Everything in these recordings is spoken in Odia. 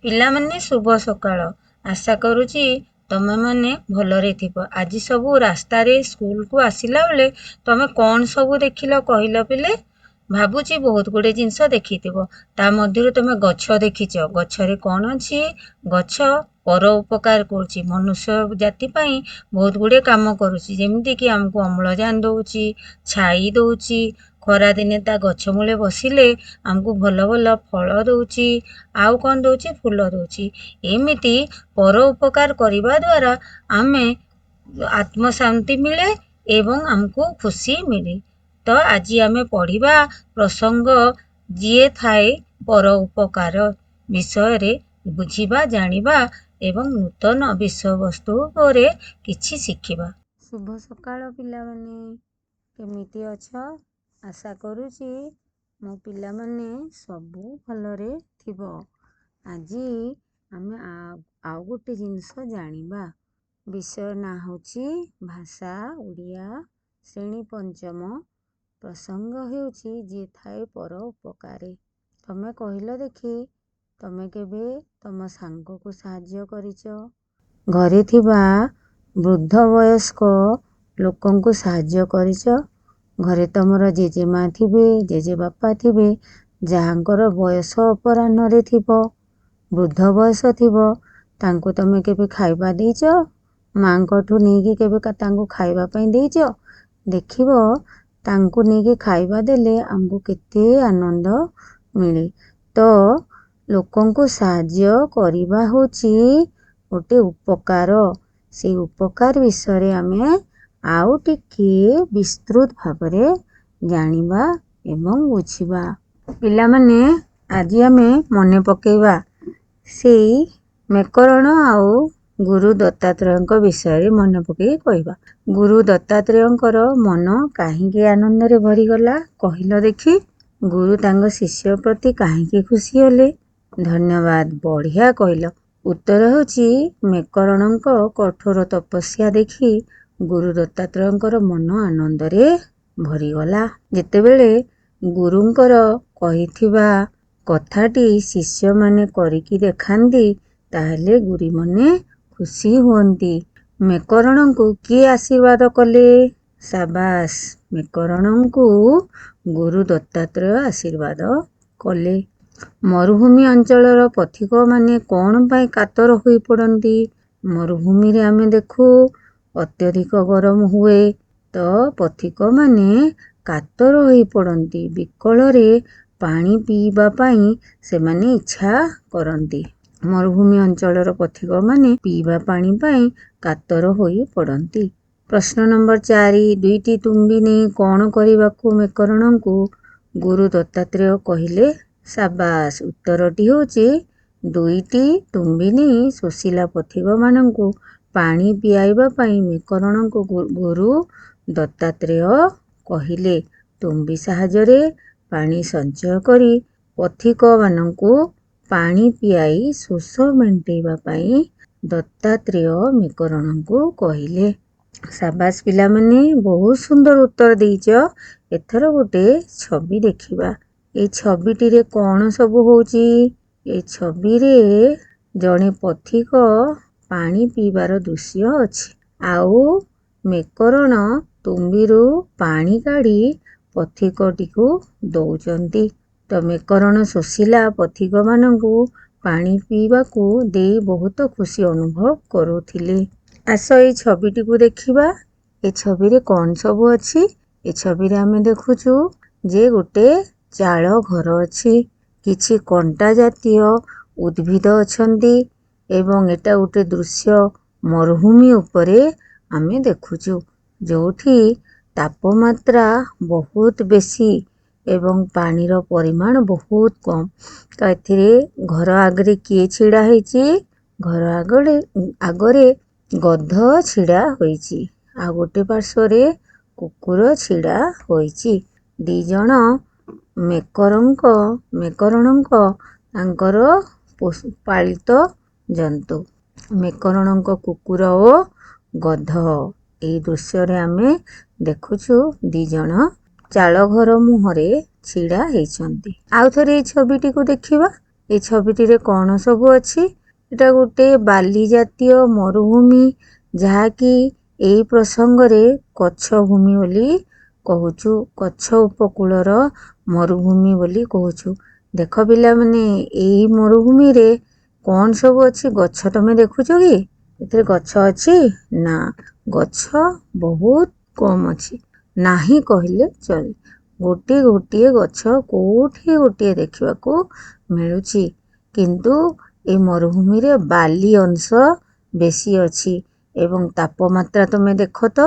ପିଲାମାନେ ଶୁଭ ସକାଳ। ଆଶା କରୁଛି ତମେମାନେ ଭଲରେ ଥିବ। ଆଜି ସବୁ ରାସ୍ତାରେ ସ୍କୁଲକୁ ଆସିଲା ବେଳେ ତମେ କ'ଣ ସବୁ ଦେଖିଲ କହିଲ ପିଲେ? ଭାବୁଛି ବହୁତ ଗୁଡ଼େ ଜିନିଷ ଦେଖିଥିବ। ତା ମଧ୍ୟରୁ ତମେ ଗଛ ଦେଖିଛ। ଗଛରେ କ'ଣ ଅଛି? ଗଛ ପର ଉପକାର କରୁଛି। ମନୁଷ୍ୟ ଜାତି ପାଇଁ ବହୁତ ଗୁଡ଼ିଏ କାମ କରୁଛି। ଯେମିତିକି ଆମକୁ ଅମ୍ଳଜାନ ଦେଉଛି, ଛାଇ ଦେଉଛି। ଖରାଦିନେ ତା ଗଛ ମୂଳେ ବସିଲେ ଆମକୁ ଭଲ ଭଲ ଫଳ ଦେଉଛି। ଆଉ କ'ଣ ଦେଉଛି? ଫୁଲ ଦେଉଛି। ଏମିତି ପର ଉପକାର କରିବା ଦ୍ୱାରା ଆମେ ଆତ୍ମଶାନ୍ତି ମିଳେ ଏବଂ ଆମକୁ ଖୁସି ମିଳେ। ତ ଆଜି ଆମେ ପଢ଼ିବା ପ୍ରସଙ୍ଗ ଯିଏ ଥାଏ ପର ଉପକାର ବିଷୟରେ ବୁଝିବା, ଜାଣିବା ଏବଂ ନୂତନ ବିଷୟବସ୍ତୁ ଉପରେ କିଛି ଶିଖିବା। ଶୁଭ ସକାଳ ପିଲାମାନେ, କେମିତି ଅଛ? ଆଶା କରୁଛି ମୋ ପିଲାମାନେ ସବୁ ଭଲରେ ଥିବ। ଆଜି ଆମେ ଆଉ ଗୋଟେ ଜିନିଷ ଜାଣିବା। ବିଷୟ ନାଁ ହେଉଛି ଭାଷା ଓଡ଼ିଆ, ଶ୍ରେଣୀ ପଞ୍ଚମ। ପ୍ରସଙ୍ଗ ହେଉଛି ଯିଏ ଥାଏ ପର ଉପକାରେ। ତମେ କହିଲ ଦେଖି, ତମେ କେବେ ତମ ସାଙ୍ଗକୁ ସାହାଯ୍ୟ କରିଛ? ଘରେ ଥିବା ବୃଦ୍ଧ ବୟସ୍କ ଲୋକଙ୍କୁ ସାହାଯ୍ୟ କରିଛ? ଘରେ ତମର ଜେଜେମା ଥିବେ, ଜେଜେବାପା ଥିବେ, ଯାହାଙ୍କର ବୟସ ଅପରାହ୍ନରେ ଥିବ, ବୃଦ୍ଧ ବୟସ ଥିବ। ତାଙ୍କୁ ତମେ କେବେ ଖାଇବା ଦେଇଛ? ମାଆଙ୍କଠୁ ନେଇକି କେବେ ତାଙ୍କୁ ଖାଇବା ପାଇଁ ଦେଇଛ? ଦେଖିବ ତାଙ୍କୁ ନେଇକି ଖାଇବା ଦେଲେ ଆମକୁ କେତେ ଆନନ୍ଦ ମିଳେ। ତ ଲୋକଙ୍କୁ ସାହାଯ୍ୟ କରିବା ହେଉଛି ଗୋଟେ ଉପକାର। ସେଇ ଉପକାର ବିଷୟରେ ଆମେ ଆଉ ଟିକିଏ ବିସ୍ତୃତ ଭାବରେ ଜାଣିବା ଏବଂ ବୁଝିବା। ପିଲାମାନେ, ଆଜି ଆମେ ମନେ ପକେଇବା ସେଇ ବ୍ୟାକରଣ ଆଉ ଗୁରୁ ଦତ୍ତାତ୍ରେୟଙ୍କ ବିଷୟରେ ମନେ ପକେଇ କହିବା। ଗୁରୁ ଦତ୍ତାତ୍ରେୟଙ୍କର ମନ କାହିଁକି ଆନନ୍ଦରେ ଭରିଗଲା କହିଲ ଦେଖି? ଗୁରୁ ତାଙ୍କ ଶିଷ୍ୟ ପ୍ରତି କାହିଁକି ଖୁସି ହେଲେ? ଧନ୍ୟବାଦ, ବଢ଼ିଆ କହିଲ। ଉତ୍ତର ହେଉଛି ବ୍ୟାକରଣଙ୍କ କଠୋର ତପସ୍ୟା ଦେଖି ଗୁରୁ ଦତ୍ତାତ୍ରେୟଙ୍କର ମନ ଆନନ୍ଦରେ ଭରିଗଲା। ଯେତେବେଳେ ଗୁରୁଙ୍କର କହିଥିବା କଥାଟି ଶିଷ୍ୟମାନେ କରିକି ଦେଖାନ୍ତି, ତାହେଲେ ଗୁରୁମାନେ ଖୁସି ହୁଅନ୍ତି। ବ୍ୟାକରଣଙ୍କୁ କିଏ ଆଶୀର୍ବାଦ କଲେ? ସାବାସ୍, ବ୍ୟାକରଣଙ୍କୁ ଗୁରୁ ଦତ୍ତାତ୍ରେୟ ଆଶୀର୍ବାଦ କଲେ। ମରୁଭୂମି ଅଞ୍ଚଳର ପଥିକମାନେ କ'ଣ ପାଇଁ କାତର ହୋଇ ପଡ଼ନ୍ତି? ମରୁଭୂମିରେ ଆମେ ଦେଖୁ ଅତ୍ୟଧିକ ଗରମ ହୁଏ, ତ ପଥିକମାନେ କାତର ହୋଇ ପଡ଼ନ୍ତି। ବିକଳରେ ପାଣି ପିଇବା ପାଇଁ ସେମାନେ ଇଚ୍ଛା କରନ୍ତି। ମରୁଭୂମି ଅଞ୍ଚଳର ପଥିକମାନେ ପିଇବା ପାଣି ପାଇଁ କାତର ହୋଇ ପଡ଼ନ୍ତି। ପ୍ରଶ୍ନ ନମ୍ବର 4, ଦୁଇଟି ତୁମ୍ବି ନେଇ କ'ଣ କରିବାକୁ ବ୍ୟାକରଣଙ୍କୁ ଗୁରୁ ଦତ୍ତାତ୍ରେୟ କହିଲେ? ସାବାସ୍, ଉତ୍ତରଟି ହେଉଛି ଦୁଇଟି ତୁମ୍ବି ନେଇ ଶୋଷିଲା ପଥିକମାନଙ୍କୁ ପାଣି ପିଆଇବା ପାଇଁ ବ୍ୟାକରଣଙ୍କୁ ଗୁରୁ ଦତ୍ତାତ୍ରେୟ କହିଲେ। ତୁମ୍ବି ସାହାଯ୍ୟରେ ପାଣି ସଞ୍ଚୟ କରି ପଥିକମାନଙ୍କୁ ପାଣି ପିଆଇ ଶୋଷ ମେଣ୍ଟାଇବା ପାଇଁ ଦତ୍ତାତ୍ରେୟ ବ୍ୟାକରଣଙ୍କୁ କହିଲେ। ସାବାସ୍ ପିଲାମାନେ, ବହୁତ ସୁନ୍ଦର ଉତ୍ତର ଦେଇଛ। ଏଥର ଗୋଟେ ଛବି ଦେଖିବା। ଏଇ ଛବିଟିରେ କ'ଣ ସବୁ ହେଉଛି? ଏ ଛବିରେ ଜଣେ ପଥିକ ପାଣି ପିଇବାର ଦୃଶ୍ୟ ଅଛି। ଆଉ ବ୍ୟାକରଣ ତୁମ୍ବିରୁ ପାଣି କାଢ଼ି ପଥିକଟିକୁ ଦେଉଛନ୍ତି। ତ ବ୍ୟାକରଣ ଶୋଷିଲା ପଥିକମାନଙ୍କୁ ପାଣି ପିଇବାକୁ ଦେଇ ବହୁତ ଖୁସି ଅନୁଭବ କରୁଥିଲେ। ଆସ ଏଇ ଛବିଟିକୁ ଦେଖିବା। ଏ ଛବିରେ କ'ଣ ସବୁ ଅଛି? ଏ ଛବିରେ ଆମେ ଦେଖୁଛୁ ଯେ ଗୋଟେ ଚାଳ ଘର ଅଛି, କିଛି କଣ୍ଟା ଜାତୀୟ ଉଦ୍ଭିଦ ଅଛନ୍ତି ଏବଂ ଏଟା ଗୋଟେ ଦୃଶ୍ୟ ମରୁଭୂମି ଉପରେ ଆମେ ଦେଖୁଛୁ, ଯୋଉଠି ତାପମାତ୍ରା ବହୁତ ବେଶୀ ଏବଂ ପାଣିର ପରିମାଣ ବହୁତ କମ୍। ତ ଏଥିରେ ଘର ଆଗରେ କିଏ ଛିଡ଼ା ହେଇଛି? ଘର ଆଗରେ ଗଧ ଛିଡ଼ା ହୋଇଛି। ଆଉ ଗୋଟେ ପାର୍ଶ୍ୱରେ କୁକୁର ଛିଡ଼ା ହୋଇଛି। ଦି ଜଣ ବ୍ୟାକରଣଙ୍କ ତାଙ୍କର ପାଳିତ ଜନ୍ତୁ। ବ୍ୟାକରଣଙ୍କ କୁକୁର ଓ ଗଧ। ଏଇ ଦୃଶ୍ୟରେ ଆମେ ଦେଖୁଛୁ ଦି ଜଣ ଚାଳ ଘର ମୁହଁରେ ଛିଡ଼ା ହେଇଛନ୍ତି। ଆଉ ଥରେ ଏଇ ଛବିଟିକୁ ଦେଖିବା। ଏ ଛବିଟିରେ କ'ଣ ସବୁ ଅଛି? ଏଟା ଗୋଟେ ବାଲି ଜାତୀୟ ମରୁଭୂମି, ଯାହାକି ଏଇ ପ୍ରସଙ୍ଗରେ କଚ୍ଛ ଭୂମି ବୋଲି କହୁଛୁ। କଚ୍ଛ ଉପକୂଳର ମରୁଭୂମି ବୋଲି କହୁଛୁ। ଦେଖ ପିଲାମାନେ, ଏଇ ମରୁଭୂମିରେ କ'ଣ ସବୁ ଅଛି? ଗଛ ତମେ ଦେଖୁଛ କି? ଏଥିରେ ଗଛ ଅଛି? ନା, ଗଛ ବହୁତ କମ୍ ଅଛି। ନାହିଁ କହିଲେ ଚଳେ। ଗୋଟିଏ ଗୋଟିଏ ଗଛ କୋଉଠି ଗୋଟିଏ ଦେଖିବାକୁ ମିଳୁଛି। କିନ୍ତୁ ଏ ମରୁଭୂମିରେ ବାଲି ଅଂଶ ବେଶୀ ଅଛି ଏବଂ ତାପମାତ୍ରା ତମେ ଦେଖ ତ,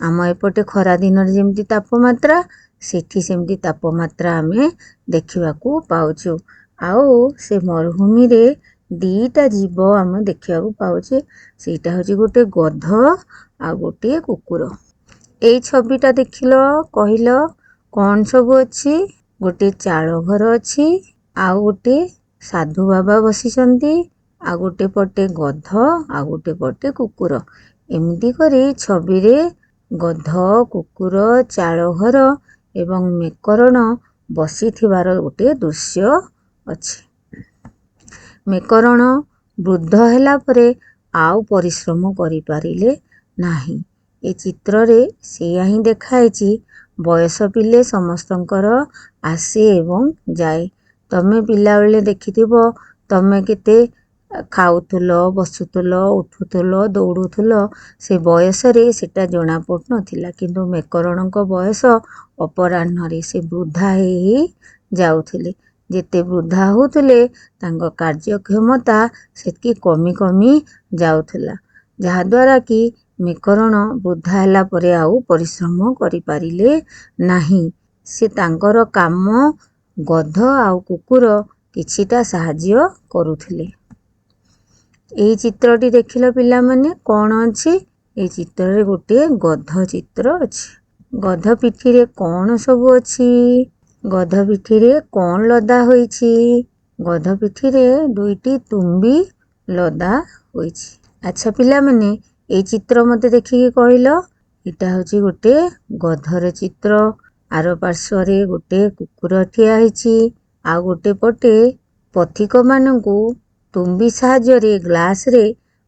ଆମ ଏପଟେ ଖରା ଦିନରେ ଯେମିତି ତାପମାତ୍ରା, ସେଠି ସେମିତି ତାପମାତ୍ରା ଆମେ ଦେଖିବାକୁ ପାଉଛୁ। ଆଉ ସେ ମରୁଭୂମିରେ ଦିଟା ଜୀବ ଆମେ ଦେଖିବାକୁ ପାଉଛେ। ସେଇଟା ହେଉଛି ଗୋଟେ ଗଧ ଆଉ ଗୋଟିଏ କୁକୁର। ଏଇ ଛବିଟା ଦେଖିଲ, କହିଲ କ'ଣ ସବୁ ଅଛି? ଗୋଟେ ଚାଳ ଘର ଅଛି, ଆଉ ଗୋଟେ ସାଧୁ ବାବା ବସିଛନ୍ତି, ଆଉ ଗୋଟେ ପଟେ ଗଧ, ଆଉ ଗୋଟେ ପଟେ କୁକୁର। ଏମିତି କରି ଛବିରେ ଗଧ, କୁକୁର, ଚାଳ ଘର ଏବଂ ମେକରଣ ବସିଥିବାର ଗୋଟେ ଦୃଶ୍ୟ ଅଛି। ମେକରଣ ବୃଦ୍ଧ ହେଲା ପରେ ଆଉ ପରିଶ୍ରମ କରିପାରିଲେ ନାହିଁ। ଏ ଚିତ୍ରରେ ସେଇଆ ହିଁ ଦେଖାହେଇଛି। ବୟସ ପିଲେ ସମସ୍ତଙ୍କର ଆସେ ଏବଂ ଯାଏ। ତମେ ପିଲାବେଳେ ଦେଖିଥିବ, ତମେ କେତେ ଖାଉଥିଲ, ବସୁଥିଲ, ଉଠୁଥିଲ, ଦୌଡ଼ୁଥିଲ। ସେ ବୟସରେ ସେଟା ଜଣା ପଡ଼ୁନଥିଲା। କିନ୍ତୁ ମେକରଣଙ୍କ ବୟସ ଅପରାହ୍ନରେ ସେ ବୃଦ୍ଧା ହେଇ ହେଇ ଯାଉଥିଲେ। ଯେତେ ବୃଦ୍ଧା ହେଉଥିଲେ, ତାଙ୍କ କାର୍ଯ୍ୟକ୍ଷମତା ସେତିକି କମି କମି ଯାଉଥିଲା, ଯାହାଦ୍ୱାରା କି ମେକରଣ ବୃଦ୍ଧା ହେଲା ପରେ ଆଉ ପରିଶ୍ରମ କରିପାରିଲେ ନାହିଁ। ସେ ତାଙ୍କର କାମ ଗଧ ଆଉ କୁକୁର କିଛିଟା ସାହାଯ୍ୟ କରୁଥିଲେ। ଏଇ ଚିତ୍ରଟି ଦେଖିଲ ପିଲାମାନେ, କ'ଣ ଅଛି? ଏଇ ଚିତ୍ରରେ ଗୋଟିଏ ଗଧ ଚିତ୍ର ଅଛି। ଗଧ ପିଠିରେ କ'ଣ ସବୁ ଅଛି? ଗଧ ପିଠିରେ କ'ଣ ଲଦା ହୋଇଛି? ଗଧ ପିଠିରେ ଦୁଇଟି ତୁମ୍ବି ଲଦା ହୋଇଛି। ଆଚ୍ଛା ପିଲାମାନେ, ଏଇ ଚିତ୍ର ମୋତେ ଦେଖିକି କହିଲ, ଏଇଟା ହେଉଛି ଗୋଟେ ଗଧର ଚିତ୍ର। ଆର ପାର୍ଶ୍ୱରେ ଗୋଟେ କୁକୁର ଠିଆ ହେଇଛି। ଆଉ ଗୋଟେ ପଟେ ପଥିକମାନଙ୍କୁ ତୁମ୍ବି ସାହାଯ୍ୟରେ ଗ୍ଲାସରେ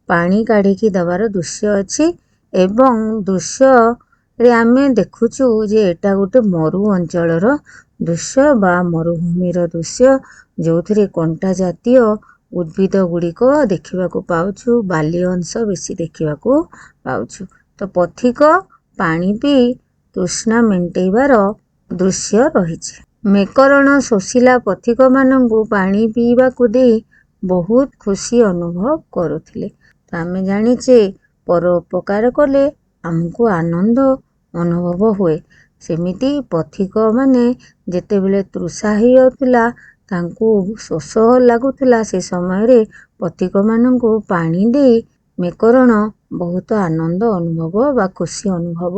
ପାଣି କାଢ଼ିକି ଦେବାର ଦୃଶ୍ୟ ଅଛି। ଏବଂ ଦୃଶ୍ୟରେ ଆମେ ଦେଖୁଛୁ ଯେ ଏଟା ଗୋଟେ ମରୁ ଅଞ୍ଚଳର ଦୃଶ୍ୟ ବା ମରୁଭୂମିର ଦୃଶ୍ୟ, ଯେଉଁଥିରେ କଣ୍ଟା ଜାତୀୟ ଉଦ୍ଭିଦ ଗୁଡ଼ିକ ଦେଖିବାକୁ ପାଉଛୁ। ବାଲି ଅଂଶ ବେଶୀ ଦେଖିବାକୁ ପାଉଛୁ। ତ ପଥିକ ପାଣି ପିଇ ତୃଷ୍ଣା ମେଣ୍ଟେଇବାର ଦୃଶ୍ୟ ରହିଛି। ମେକରଣ ଶୋଷିଲା ପଥିକମାନଙ୍କୁ ପାଣି ପିଇବାକୁ ଦେଇ ବହୁତ ଖୁସି ଅନୁଭବ କରୁଥିଲେ। ତ ଆମେ ଜାଣିଛେ, ପର ଉପକାର କଲେ ଆମକୁ ଆନନ୍ଦ ଅନୁଭବ ହୁଏ। ସେମିତି ପଥିକମାନେ ଯେତେବେଳେ ତୃଷା ହେଇଯାଉଥିଲା, ତାଙ୍କୁ ଶୋଷ ଲାଗୁଥିଲା, ସେ ସମୟରେ ପଥିକମାନଙ୍କୁ ପାଣି ଦେଇ ମେକରଣ ବହୁତ ଆନନ୍ଦ ଅନୁଭବ ବା ଖୁସି ଅନୁଭବ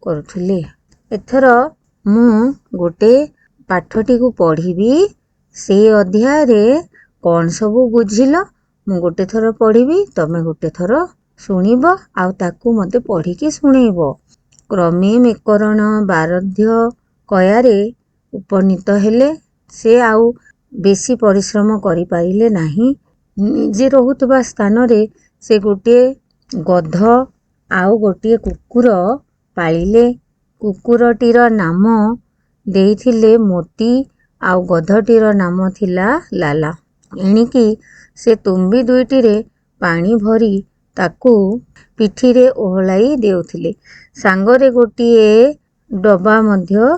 କରୁଥିଲେ। ଏଥର ମୁଁ ଗୋଟେ ପାଠଟିକୁ ପଢ଼ିବି। ସେଇ ଅଧ୍ୟାୟରେ କ'ଣ ସବୁ ବୁଝିଲ ମୁଁ ଗୋଟେ ଥର ପଢ଼ିବି, ତମେ ଗୋଟେ ଥର ଶୁଣିବ ଆଉ ତାକୁ ମୋତେ ପଢ଼ିକି ଶୁଣେଇବ। କ୍ରମେ ମେକରଣ ବାର୍ଦ୍ଧକ୍ୟ କୟାରେ ଉପନୀତ ହେଲେ। ସେ ଆଉ ବେଶୀ ପରିଶ୍ରମ କରିପାରିଲେ ନାହିଁ। ନିଜେ ରହୁଥିବା ସ୍ଥାନରେ ସେ ଗୋଟିଏ ଗଧ ଆଉ ଗୋଟିଏ କୁକୁର ପାଳିଲେ। କୁକୁରଟିର ନାମ ଦେଇଥିଲେ ମୋତି ଆଉ ଗଧଟିର ନାମ ଥିଲା ଲାଲା। ଏଣିକି ସେ ତୁମ୍ବି ଦୁଇଟିରେ ପାଣି ଭରି ତାକୁ ପିଠିରେ ଓହଳାଇ ଦେଉଥିଲେ। ସାଙ୍ଗରେ ଗୋଟିଏ ଡବା ମଧ୍ୟ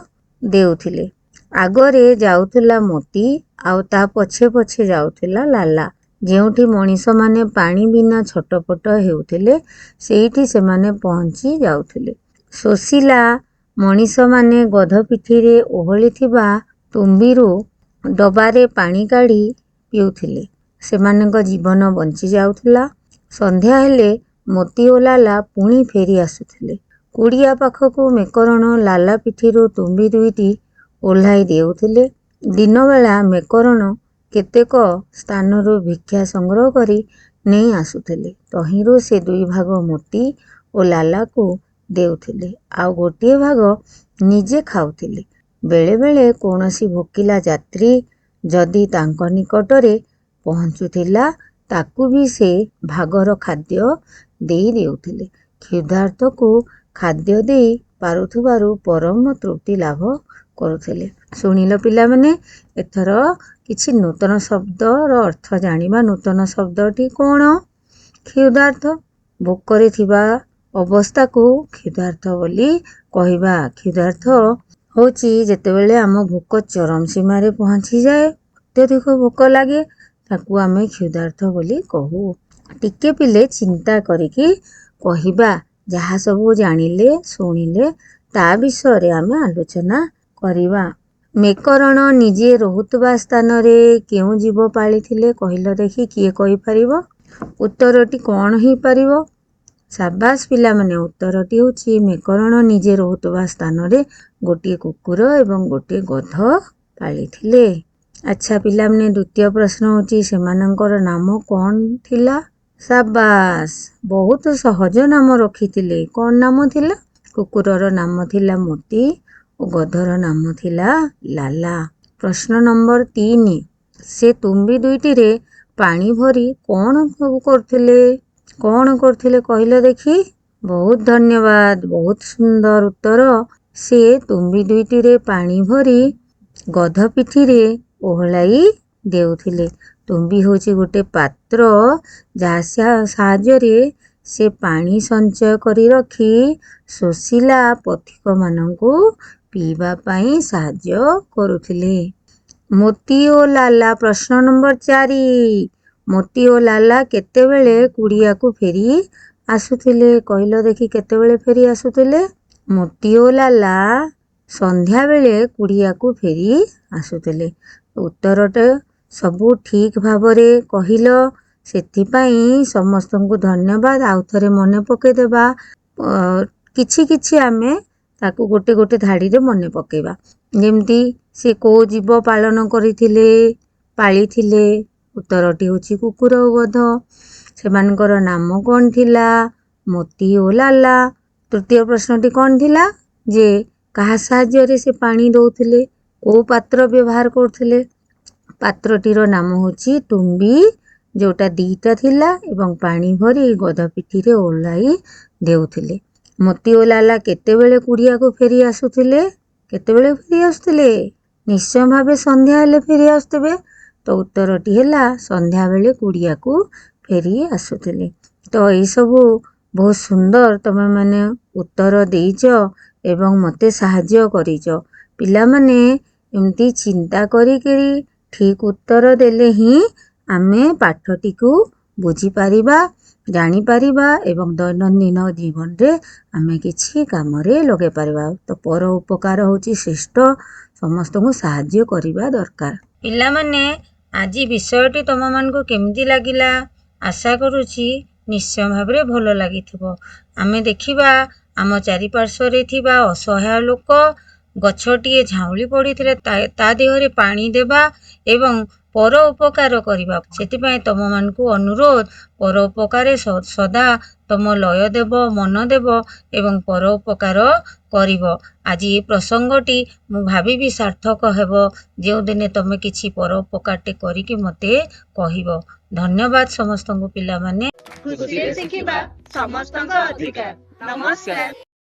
ଦେଉଥିଲେ। ଆଗରେ ଯାଉଥିଲା ମୋତି ଆଉ ତା ପଛେ ପଛେ ଯାଉଥିଲା ଲାଲା। ଯେଉଁଠି ମଣିଷମାନେ ପାଣି ବିନା ଛଟପଟ ହେଉଥିଲେ, ସେଇଠି ସେମାନେ ପହଞ୍ଚି ଯାଉଥିଲେ। ଶୋଷିଲା ମଣିଷମାନେ ଗଧ ପିଠିରେ ଓହଳିଥିବା ତୁମ୍ବିରୁ ଡବାରେ ପାଣି କାଢ଼ି ପିଉଥିଲେ। ସେମାନଙ୍କ ଜୀବନ ବଞ୍ଚି ଯାଉଥିଲା। ସନ୍ଧ୍ୟା ହେଲେ ମୋତି ଓ ଲାଲା ପୁଣି ଫେରି ଆସୁଥିଲେ। କୁଡ଼ିଆ ପାଖକୁ ମେକରଣ ଲାଲା ପିଠିରୁ ତୁମ୍ବି ଦୁଇଟି ଓହ୍ଲାଇ ଦେଉଥିଲେ। ଦିନବେଳା ମେକରଣ କେତେକ ସ୍ଥାନରୁ ଭିକ୍ଷା ସଂଗ୍ରହ କରି ନେଇ ଆସୁଥିଲେ। ତହିଁରୁ ସେ ଦୁଇ ଭାଗ ମୋତି ଓ ଲାଲାକୁ ଦେଉଥିଲେ, ଆଉ ଗୋଟିଏ ଭାଗ ନିଜେ ଖାଉଥିଲେ। ବେଳେବେଳେ କୌଣସି ଭୋକିଲା ଯାତ୍ରୀ ଯଦି ତାଙ୍କ ନିକଟରେ ପହଞ୍ଚୁଥିଲା ତାକୁ ବି ସେ ଭାଗର ଖାଦ୍ୟ ଦେଇ ଦେଉଥିଲେ। କ୍ଷୁଧାର୍ତକୁ ଖାଦ୍ୟ ଦେଇ ପାରୁଥିବାରୁ ପରମ ତୃପ୍ତି ଲାଭ କରୁଥିଲେ। ଶୁଣିଲ ପିଲାମାନେ, ଏଥର କିଛି ନୂତନ ଶବ୍ଦର ଅର୍ଥ ଜାଣିବା। ନୂତନ ଶବ୍ଦଟି କ'ଣ? କ୍ଷୁଧାର୍ତ। ଭୋକରେ ଥିବା ଅବସ୍ଥାକୁ କ୍ଷୁଧାର୍ତ ବୋଲି କହିବା। କ୍ଷୁଧାର୍ତ ହେଉଛି ଯେତେବେଳେ ଆମ ଭୋକ ଚରମ ସୀମାରେ ପହଞ୍ଚିଯାଏ, ଅତ୍ୟଧିକ ଭୋକ ଲାଗେ, ତାକୁ ଆମେ କ୍ଷୁଧାର୍ତ ବୋଲି କହୁ। ଟିକେ ପିଲେ ଚିନ୍ତା କରିକି କହିବା। ଯାହା ସବୁ ଜାଣିଲେ ଶୁଣିଲେ ତା ବିଷୟରେ ଆମେ ଆଲୋଚନା କରିବା। ମେକରଣ ନିଜେ ରହୁଥିବା ସ୍ଥାନରେ କେଉଁ ଜୀବ ପାଳିଥିଲେ କହିଲ ଦେଖି, କିଏ କହିପାରିବ? ଉତ୍ତରଟି କ'ଣ ହେଇପାରିବ? ସାବାସ୍ ପିଲାମାନେ, ଉତ୍ତରଟି ହେଉଛି ମେକରଣ ନିଜେ ରହୁଥିବା ସ୍ଥାନରେ ଗୋଟିଏ କୁକୁର ଏବଂ ଗୋଟିଏ ଗଧ ପାଳିଥିଲେ। ଆଚ୍ଛା ପିଲାମାନେ, ଦ୍ୱିତୀୟ ପ୍ରଶ୍ନ ହେଉଛି ସେମାନଙ୍କର ନାମ କ'ଣ ଥିଲା? ସାବାସ୍, ବହୁତ ସହଜ ନାମ ରଖିଥିଲେ। କ'ଣ ନାମ ଥିଲା? କୁକୁରର ନାମ ଥିଲା ମୋତି ଓ ଗଧର ନାମ ଥିଲା ଲାଲା। ପ୍ରଶ୍ନ ନମ୍ବର 3, ସେ ତୁମ୍ବି ଦୁଇଟିରେ ପାଣି ଭରି କ'ଣ କରୁଥିଲେ? କ'ଣ କରୁଥିଲେ କହିଲ ଦେଖି? ବହୁତ ଧନ୍ୟବାଦ, ବହୁତ ସୁନ୍ଦର ଉତ୍ତର। ସେ ତୁମ୍ବି ଦୁଇଟିରେ ପାଣି ଭରି ଗଧ ପିଠିରେ ଓହଳାଇ ଦେଉଥିଲେ। ତୁମ୍ବି ହେଉଛି ଗୋଟେ ପାତ୍ର, ଯାହା ସାହାଯ୍ୟରେ ସେ ପାଣି ସଞ୍ଚୟ କରି ରଖି ଶୋଷିଲା ପଥିକମାନଙ୍କୁ ପିଇବା ପାଇଁ ସାହାଯ୍ୟ କରୁଥିଲେ। ମୋତି ଓ ଲାଲା। ପ୍ରଶ୍ନ ନମ୍ବର 4, ମୋତି ଓ ଲାଲା କେତେବେଳେ କୁଡ଼ିଆକୁ ଫେରି ଆସୁଥିଲେ କହିଲ ଦେଖି? କେତେବେଳେ ଫେରି ଆସୁଥିଲେ? ମୋତି ଓ ଲାଲା ସନ୍ଧ୍ୟାବେଳେ କୁଡ଼ିଆକୁ ଫେରି ଆସୁଥିଲେ। ଉତ୍ତରଟା ସବୁ ଠିକ୍ ଭାବରେ କହିଲ, ସେଥିପାଇଁ ସମସ୍ତଙ୍କୁ ଧନ୍ୟବାଦ। ଆଉ ଥରେ ମନେ ପକେଇଦେବା। କିଛି କିଛି ଆମେ ତାକୁ ଗୋଟେ ଗୋଟେ ଧାଡ଼ିରେ ମନେ ପକେଇବା। ଯେମିତି ସେ କୋଉ ଜୀବ ପାଳନ କରିଥିଲେ, ପାଳିଥିଲେ? ଉତ୍ତରଟି ହେଉଛି କୁକୁର ଓ ଗଧ। ସେମାନଙ୍କର ନାମ କ'ଣ ଥିଲା? ମୋତି ଓ ଲାଲା। ତୃତୀୟ ପ୍ରଶ୍ନଟି କ'ଣ ଥିଲା? ଯେ କାହା ସାହାଯ୍ୟରେ ସେ ପାଣି ଦଉଥିଲେ? କୋଉ ପାତ୍ର ବ୍ୟବହାର କରୁଥିଲେ? ପାତ୍ରଟିର ନାମ ହେଉଛି ତୁମ୍ବି, ଯୋଉଟା 2ଟା ଥିଲା ଏବଂ ପାଣି ଭରି ଗଧ ପିଠିରେ ଓହ୍ଲାଇ ଦେଉଥିଲେ। ମୋତି ଓ ଲାଲା କେତେବେଳେ କୁଡ଼ିଆକୁ ଫେରି ଆସୁଥିଲେ? କେତେବେଳେ ଫେରି ଆସୁଥିଲେ? ନିଶ୍ଚୟ ଭାବେ ସନ୍ଧ୍ୟା ହେଲେ ଫେରି ଆସୁଥିବେ। ତ ଉତ୍ତରଟି ହେଲା ସନ୍ଧ୍ୟାବେଳେ କୁଡ଼ିଆକୁ ଫେରି ଆସୁଥିଲେ। ତ ଏଇସବୁ ବହୁତ ସୁନ୍ଦର ତମେମାନେ ଉତ୍ତର ଦେଇଛ ଏବଂ ମୋତେ ସାହାଯ୍ୟ କରିଛ। ପିଲାମାନେ ଏମିତି ଚିନ୍ତା କରିକିରି ଠିକ୍ ଉତ୍ତର ଦେଲେ ହିଁ ଆମେ ପାଠଟିକୁ ବୁଝିପାରିବା, ଜାଣିପାରିବା ଏବଂ ଦୈନନ୍ଦିନ ଜୀବନରେ ଆମେ କିଛି କାମରେ ଲଗେଇ ପାରିବା। ତ ପର ଉପକାର ହେଉଛି ଶ୍ରେଷ୍ଠ। ସମସ୍ତଙ୍କୁ ସାହାଯ୍ୟ କରିବା ଦରକାର। ପିଲାମାନେ, ଆଜି ବିଷୟଟି ତମମାନଙ୍କୁ କେମିତି ଲାଗିଲା? ଆଶା କରୁଛି ନିଶ୍ଚୟ ଭାବରେ ଭଲ ଲାଗିଥିବ। ଆମେ ଦେଖିବା ଆମ ଚାରିପାର୍ଶ୍ୱରେ ଥିବା ଅସହାୟ ଲୋକ, ଗଛଟିଏ ଝାଉଁଳି ପଡ଼ିଥିଲେ ତା ଦେହରେ ପାଣି ଦେବା ଏବଂ ପର ଉପକାର କରିବା। ସେଥିପାଇଁ ତମମାନଙ୍କୁ ଅନୁରୋଧ, ପର ଉପକାରେ ସଦା ତମ ଲୟ ଦେବ, ମନ ଦେବ ଏବଂ ପର ଉପକାର କରିବ। ଆଜି ଏ ପ୍ରସଙ୍ଗଟି ମୁଁ ଭାବିବି ସାର୍ଥକ ହେବ ଯେଉଁଦିନେ ତମେ କିଛି ପର ଉପକାରଟେ କରିକି ମୋତେ କହିବ। ଧନ୍ୟବାଦ ସମସ୍ତଙ୍କୁ ପିଲାମାନେ। ଖୁସିରେ ଶିଖିବା ସମସ୍ତଙ୍କ ଅଧିକାର। ନମସ୍କାର।